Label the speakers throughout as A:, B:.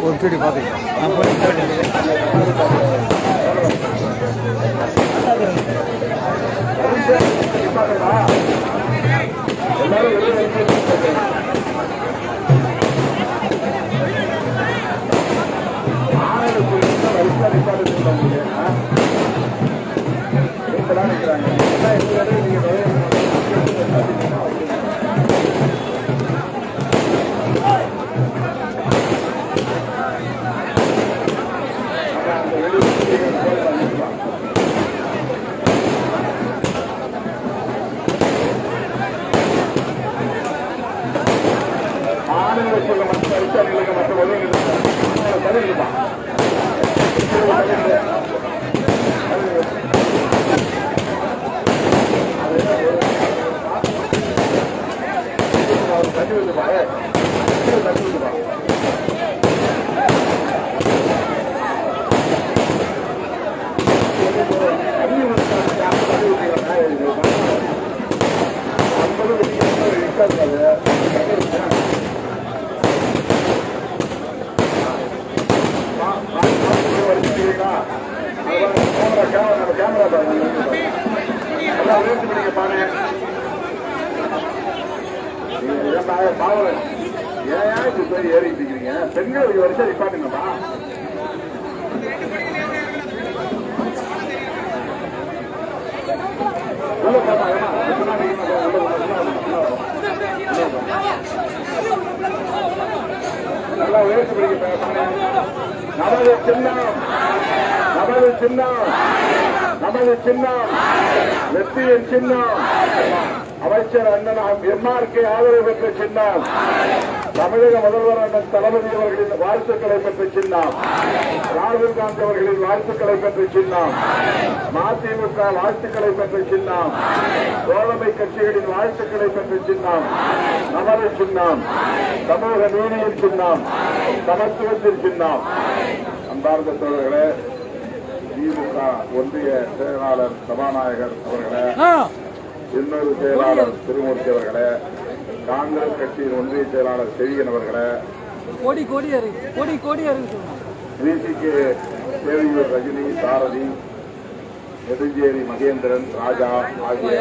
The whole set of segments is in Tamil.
A: ஒரு செடி பெண்கள் ஒரு வருஷம் நிப்பாட்டுங்கப்பா. நல்லா உயர்த்தி பிடிக்க நமது சின்னம், நமது சின்னம், நமது சின்னம், வெற்றியின் சின்னம், அமைச்சர் அண்ணன் எம்ஆர்கே ஆதரவு பெற்ற சின்னம், தமிழக முதல்வர் அண்ணன் தளபதி அவர்களின் வாழ்த்துக்களை பெற்ற சின்னம், ராகுல் காந்தி அவர்களின் வாழ்த்துக்களை பெற்ற சின்னம், மதிமுக வாழ்த்துக்களை பெற்ற சின்னம், தோழமை கட்சிகளின் வாழ்த்துக்களை பெற்ற சின்னம், நமது சின்னம், சமூக நீதியின் சின்னம், சமத்துவத்தின் சின்னம். அன்பார்ந்த தோழர்களே, திமுக ஒன்றிய செயலாளர் சபாநாயகர் அவர்களே, இன்னொரு செயலாளர் திருமூர்த்தி அவர்களே, காங்கிரஸ் கட்சியின் ஒன்றிய செயலாளர் செழியன் அவர்களே, விசிகே தேவியூர் ரஜினி, சாரதி, நெடுஞ்சேரி மகேந்திரன், ராஜா ஆகிய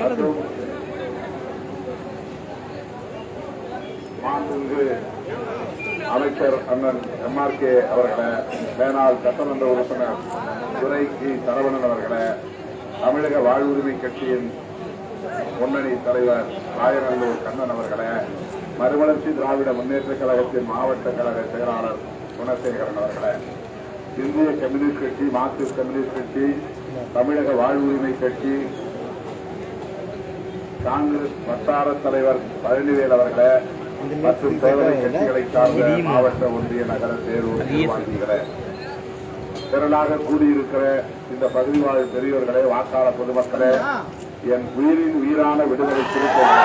A: மற்றும் மாண்புமிகு அமைச்சர் அண்ணன் MRK அவர்களே, மேனாள் சட்டமன்ற உறுப்பினர் துரை கி. சரவணன் அவர்களே, தமிழக வாழ்வுரிமை கட்சியின் முன்னணி தலைவர் ராயநல்லூர் கண்ணன் அவர்களே, மறுமலர்ச்சி திராவிட முன்னேற்ற கழகத்தின் மாவட்ட கழக செயலாளர் குணசேகரன் அவர்களே, இந்திய கம்யூனிஸ்ட் கட்சி, மார்க்சிஸ்ட் கம்யூனிஸ்ட் கட்சி, தமிழக வாழ்வுரிமை கட்சி, காங்கிரஸ் வட்டார தலைவர் பழனிவேல் அவர்களே மற்றும் தேவதை கட்சிகளை சார்ந்த மாவட்ட ஒன்றிய நகர தேர்வு நிர்வாகிகளே, திரளாக கூடியிருக்கிற இந்த பகுதி வாழ் பெரியவர்களே, வாக்காளர் பொதுமக்களே, என் உயிரின் உயிரான விடுதலை சிறுத்தைகளே,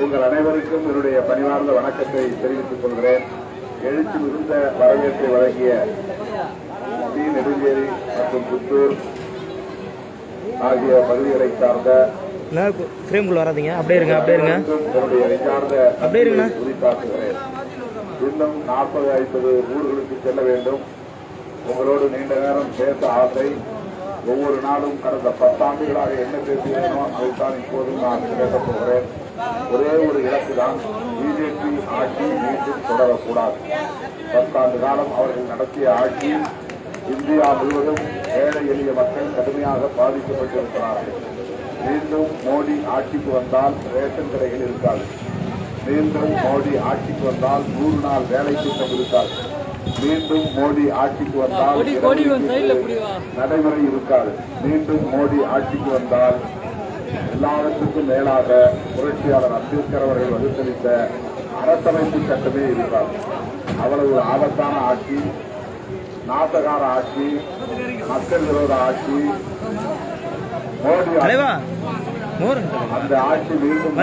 A: உங்கள் அனைவருக்கும் என்னுடைய பணிவார்ந்த வணக்கத்தை தெரிவித்துக் கொள்கிறேன். எழுச்சி மிகுந்த வரவேற்பை வழங்கிய டி. நெடுஞ்சேரி மற்றும் புத்தூர் ஆகிய பகுதிகளை சார்ந்த
B: வராதீங்க, அப்படியே இருங்க, அப்படியே இருங்க,
A: என்னுடைய நெஞ்சார்ந்த
B: அப்படியே இருங்க
A: குறிப்பாக்குகிறேன். இன்னும் 40-50 ஊர்களுக்கு செல்ல வேண்டும். உங்களோடு நீண்ட நேரம் பேச ஆசை. ஒவ்வொரு நாளும் கடந்த 10 ஆண்டுகளாக என்ன பேசுகிறேனோ அதைத்தான் இப்போதும் நான் பேசப் போகிறேன். ஒரே ஒரு இலக்கு தான், பிஜேபி ஆட்சி மீண்டும் தொடரக்கூடாது. 10 ஆண்டு காலம் அவர்கள் நடத்திய ஆட்சி இந்தியா முழுவதும் ஏழை எளிய மக்கள் கடுமையாக பாதிக்கப்பட்டிருக்கிறார்கள். மீண்டும் மோடி ஆட்சிக்கு வந்தால் ரேஷன் கடைகள் இருக்காது. மீண்டும் மோடி ஆட்சிக்கு வந்தால் 100 நாள் வேலை திட்டம் இருக்காது. மீண்டும் மோடி ஆட்சிக்கு வந்தால் நடைமுறை இருக்காது. மீண்டும் மோடி ஆட்சிக்கு வந்தால் எல்லாவற்றுக்கும் மேலாக புரட்சியாளர் அம்பேத்கர் அவர்கள் வகுத்தளித்த அரசமைப்பு சட்டமே இருக்காது. அவ்வளவு ஆபத்தான ஆட்சி, நாசகார ஆட்சி, மக்கள் விரோத ஆட்சி. மோடி அந்த ஆட்சி மீண்டும்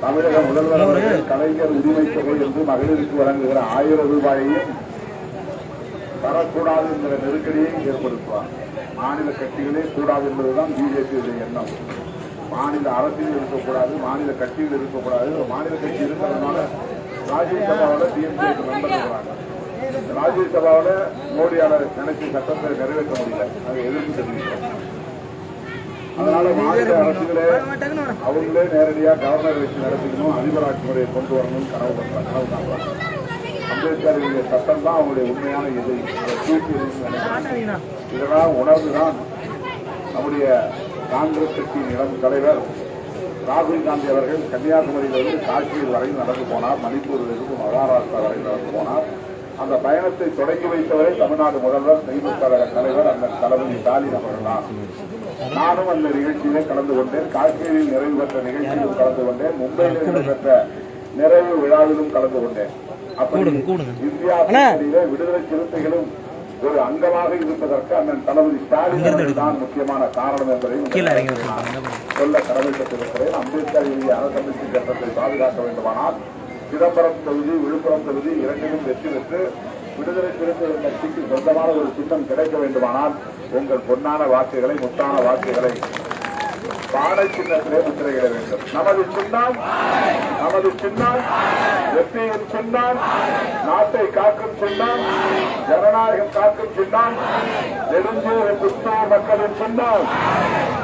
A: தமிழக முதல்வர் கலைஞர் உரிமை தொகை என்று மகளிருக்கு வழங்குகிற 1000 ரூபாயையும் தரக்கூடாது என்கிற நெருக்கடியை ஏற்படுத்துவார். மாநில கட்சிகளே கூடாது என்பதுதான் பிஜேபியுடைய எண்ணம். மாநில அரசியல் இருக்கக்கூடாது, மாநில கட்சிகள் இருக்கக்கூடாது. மாநில கட்சி இருக்கிறதுனால ராஜ்யசபாவில் டிஎம்கே மெம்பர் இருக்கிறாங்க. ராஜ்யசபாவில் மோடியால நினைச்ச சட்டத்தை நிறைவேற்ற முடியல, அதை எதிர்ப்பு தெரிவிக்கிறோம். அதனால மாநில அரசுகளே அவங்களே நேரடியா கவர்னர் வச்சு நடத்திக்கணும், அதிபர் ஆட்சி முறையை கொண்டு வரணும்னு கனவு காண்றாங்க. அம்பேத்கருடைய சட்டம் தான் அவங்களுடைய உண்மையான எதிரி. இதெல்லாம் உணர்ந்துதான் நம்முடைய காங்கிரஸ் கட்சியின் இளம் தலைவர் ராகுல் காந்தி அவர்கள் கன்னியாகுமரியிலிருந்து காஷ்மீர் வரையில் நடந்து போனார். மணிப்பூரிலிருந்து மகாராஷ்டிரா வரையில் நடந்து போனார். அந்த பயணத்தை தொடங்கி வைத்தவரை தமிழ்நாடு முதல்வர் திமுக தலைவர் அந்த தளபதி ஸ்டாலின் அவர்கள் தான். நானும் அந்த நிகழ்ச்சியிலே கலந்து கொண்டேன். காஷ்மீரில் நிறைவு பெற்ற நிகழ்ச்சியிலும் கலந்து கொண்டேன். மும்பையில் நடைபெற்ற நிறைவு விழாவிலும் கலந்து கொண்டேன். அப்படி இந்தியா விடுதலை சிறுத்தைகளும் ஒரு அங்கமாக இருப்பதற்கு அண்ணன் தளபதி ஸ்டாலின் அவர்கள் தான் முக்கியமான காரணம் என்பதையும் சொல்ல கடமைப்பட்டிருக்கிறேன். அம்பேத்கர் எழுதிய அரசமைப்பு சட்டத்தை பாதுகாக்க வேண்டுமானால் சிதம்பரம் தொகுதி, விழுப்புரம் தொகுதி இரண்டிலும் வெற்றி பெற்று விடுதலை சிறுத்தைகள் கட்சிக்கு சொந்தமான ஒரு சின்னம் கிடைக்க வேண்டுமானால் உங்கள் பொன்னான வாக்குகளை, முத்தான வாக்குகளை பானை சின்னத்திலே முத்திரையிட வேண்டும். நமது சின்னம், நமது சின்னம் வெற்றியின் சின்னம், நாட்டை காக்கும் சின்னம், ஜனநாயகம் காக்கும் சின்னம், நெடுஞ்சேரி புத்தூர் மக்களின் சின்னம்,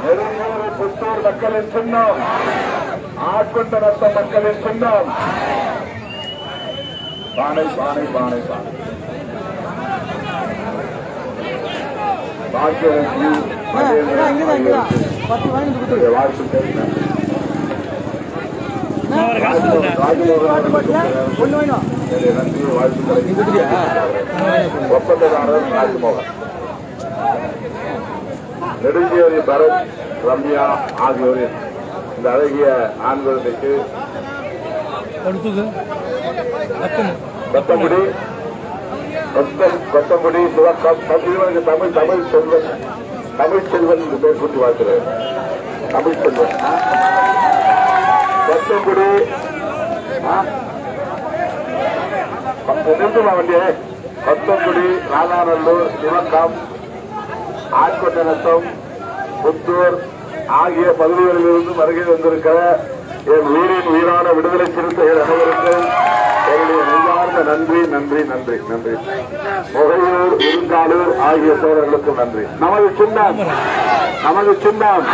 A: நெடுஞ்சேரி புத்தூர் மக்களின் சின்னம், ஆட்கொண்ட நத்த மக்களின் சின்னம். பானை பானை பானை பானை ஒப்பந்ததாரர் ராஜ்மோகன், நெடுஞ்சேரி பரத், ரம்யா ஆகியோரின் இந்த அழகிய ஆண் குழந்தைக்கு கொத்தங்குடி சிவக்கம் தமிழ் தமிழ் செல்வன், தமிழ் செல்வன் என்று பேர் கூட்டி வாழ்த்துறேன். தமிழ் செல்வன் கொத்தங்குடி வண்டியே கொத்தங்குடி, ராதாநல்லூர், சிவக்கம், ஆட்கொண்டநத்தம், புத்தூர் ஆகிய பகுதிகளிலிருந்து வருகை வந்திருக்கிற என் உயிரின் உயிரான விடுதலை சிறுத்தைகள் அனைவருக்கும் என்னுடைய நெஞ்சார்ந்த நன்றி நன்றி நன்றி நன்றி. முகையூர், இருங்காலூர் ஆகிய சோழர்களுக்கும் நன்றி. நமது சின்னம்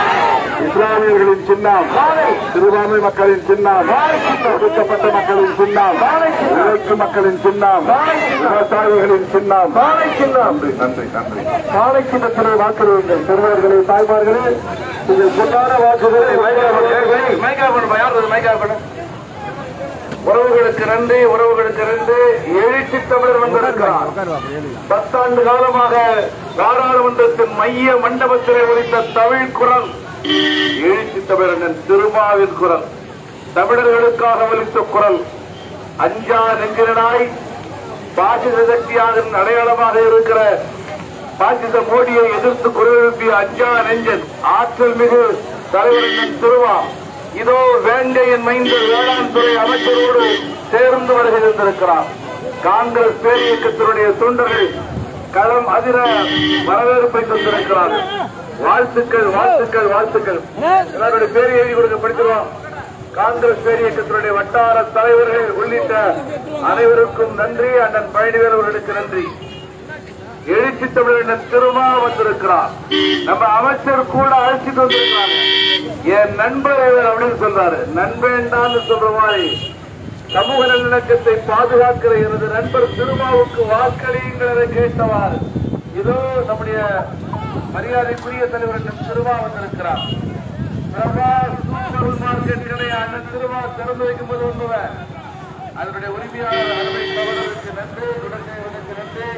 A: இஸ்லாமியர்களின் சின்னம், சிறுபான்மை மக்களின் சின்னம், ஒடுக்கப்பட்ட மக்களின் சின்னம், உழைக்கும் மக்களின் சின்னம், விவசாயிகளின் சின்னம். நன்றி நன்றி நன்றி. காலை சின்னத்திலே வாக்களியுங்கள். சிறுவர்களே, தாய்மார்களே, நீங்கள் பொன்னான வாக்குகளை உறவுகளுக்கு நன்றி, உறவுகளுக்கு நன்றி. எழுச்சி தமிழர் வந்திருக்கிறார். 10 ஆண்டு காலமாக நாடாளுமன்றத்தின் மைய மண்டபத்திலே ஒலித்த தமிழ் குரல் எழுச்சி தமிழன் திருமாவின் குரல், தமிழர்களுக்காக ஒலித்த குரல். அஞ்சா நெஞ்சினாய் பாசிச சக்தியாக அடையாளமாக இருக்கிற பாசிச மோடியை எதிர்த்து குரல் எழுப்பிய அஞ்சா நெஞ்சன் ஆற்றல் மிகு தலைவர் திருவா இதோ வேங்கையின் மைந்தர் வேளாண் துறை அமைச்சரோடு சேர்ந்து வருகிறார். காங்கிரஸ் பேரியக்கத்தினுடைய தொண்டர்கள் களம் அதிர வரவேற்பை தந்திருக்கிறார்கள். வாழ்த்துக்கள் வாழ்த்துக்கள் வாழ்த்துக்கள். எல்லாருடைய பேரை எழுதி கொடுக்க படிக்கிறோம். காங்கிரஸ் பேரியக்கத்தினுடைய வட்டார தலைவர்கள் உள்ளிட்ட அனைவருக்கும் நன்றி. அண்ணன் பழனிவேல் அவர்களுக்கு நன்றி. எழுச்சி தமிழர் திருமா வந்திருக்கிறார். நம்ம அமைச்சர் கூட அழைச்சிட்டு வந்திருக்கிறாங்க. என் நண்பர் அப்படின்னு சொல்றாரு. நண்பேண்டான்னு சொல்ற மாதிரி சமூக நல்லிணக்கத்தை பாதுகாக்கிற எனது நண்பர் திருமாவுக்கு வாக்களியுங்கள் என கேட்டவார் இதோ நம்முடைய மரியாதைக்குரிய தலைவர் திருமா வந்திருக்கிறார். சூப்பர் மார்க்கெட் கடை அண்ணன் திருமா திறந்து வைக்கும் போது ஒன்றுவன் அதனுடைய உரிமையாளர் அறுவை தவறுக்கு நன்றி. நன்றி.